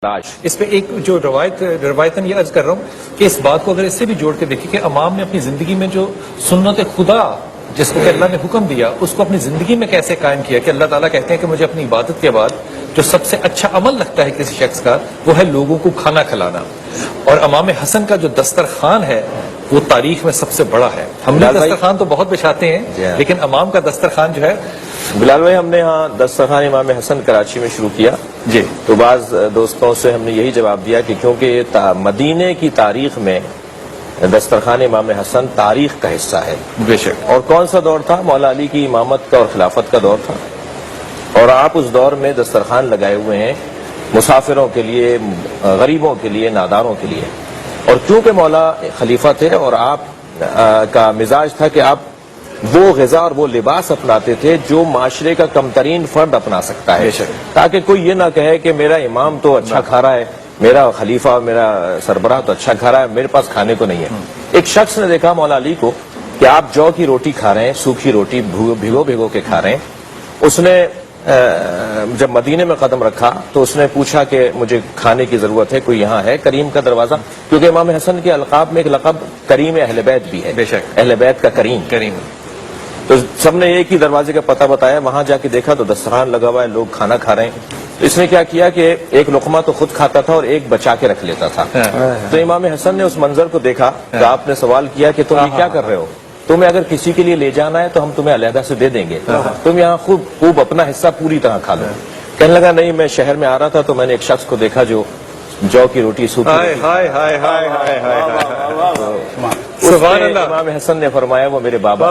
اس پہ ایک جو روایتاً یہ عرض کر رہا ہوں کہ اس بات کو اگر اس سے بھی جوڑ کے دیکھیں کہ امام نے اپنی زندگی میں جو سنت خدا جس کو کہ اللہ نے حکم دیا اس کو اپنی زندگی میں کیسے قائم کیا کہ اللہ تعالیٰ کہتے ہیں کہ مجھے اپنی عبادت کے بعد جو سب سے اچھا عمل لگتا ہے کسی شخص کا وہ ہے لوگوں کو کھانا کھلانا، اور امام حسن کا جو دسترخوان ہے وہ تاریخ میں سب سے بڑا ہے۔ ہم نے دسترخوان تو بہت بچھاتے ہیں لیکن امام کا دسترخوان جو ہے، بلال بھائی ہم نے یہاں دسترخوان امام حسن کراچی میں شروع کیا جی تو بعض دوستوں سے ہم نے یہی جواب دیا کہ کیونکہ مدینے کی تاریخ میں دسترخوان امام حسن تاریخ کا حصہ ہے۔ بے شک۔ اور کون سا دور تھا؟ مولا علی کی امامت کا اور خلافت کا دور تھا، اور آپ اس دور میں دسترخوان لگائے ہوئے ہیں مسافروں کے لیے، غریبوں کے لیے، ناداروں کے لیے۔ اور کیونکہ مولا خلیفہ تھے اور آپ کا مزاج تھا کہ آپ وہ غذا اور وہ لباس اپناتے تھے جو معاشرے کا کم ترین فرد اپنا سکتا ہے، تاکہ کوئی یہ نہ کہے کہ میرا امام تو اچھا کھا رہا ہے، میرا خلیفہ اور میرا سربراہ تو اچھا کھا رہا ہے، میرے پاس کھانے کو نہیں ہے۔ ایک شخص نے دیکھا مولا علی کو کہ آپ جو کی روٹی کھا رہے ہیں، سوکھی روٹی بھگو بھگو کے کھا رہے ہیں۔ اس نے جب مدینے میں قدم رکھا تو اس نے پوچھا کہ مجھے کھانے کی ضرورت ہے، کوئی یہاں ہے؟ کریم کا دروازہ، کیونکہ امام حسن کے القاب میں ایک لقب کریم اہل بیت بھی ہے، بے شک، اہل بیت کا کریم۔ تو سب نے ایک ہی دروازے کا پتہ بتایا، وہاں جا کے دیکھا تو دسترخوان لگا ہوا ہے، لوگ کھانا کھا رہے ہیں۔ تو اس نے کیا کیا کہ ایک لقمہ تو خود کھاتا تھا اور ایک بچا کے رکھ لیتا تھا۔ تو امام حسن نے اس منظر کو دیکھا تو آپ نے سوال کیا کہ تم یہ کیا کر رہے ہو؟ تمہیں اگر کسی کے لیے لے جانا ہے تو ہم تمہیں علیحدہ سے دے دیں گے، تم یہاں خوب اپنا حصہ پوری طرح کھا لو۔ کہنے لگا نہیں، میں شہر میں آ رہا تھا تو میں نے ایک شخص کو دیکھا جو کی روٹی سوکھی۔ امام حسن نے فرمایا وہ میرے بابا،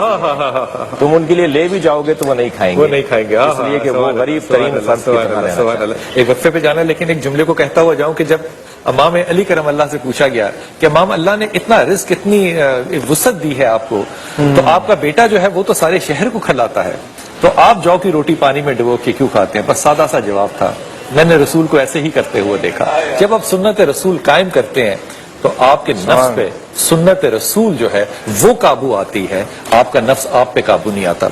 تم ان کے لیے لے بھی جاؤ گے تو وہ نہیں کھائیں گے، اس لیے کہ وہ غریب ترین فرد کی طرح رہنا چاہتے ہیں۔ ایک وقفے پہ جانا، لیکن ایک جملے کو کہتا ہوا جاؤں کہ جب امام علی کرم اللہ سے پوچھا گیا کہ امام اللہ نے اتنا رزق، اتنی وسعت دی ہے آپ کو، تو آپ کا بیٹا جو ہے وہ تو سارے شہر کو کھلاتا ہے، تو آپ جو کی روٹی پانی میں ڈبو کے کیوں کھاتے ہیں؟ بس سادہ سا جواب تھا، میں نے رسول کو ایسے ہی کرتے ہوئے دیکھا۔ جب آپ سنت رسول قائم کرتے ہیں تو آپ کے نفس پہ سنت رسول جو ہے وہ قابو آتی ہے، آپ کا نفس آپ پہ قابو نہیں آتا۔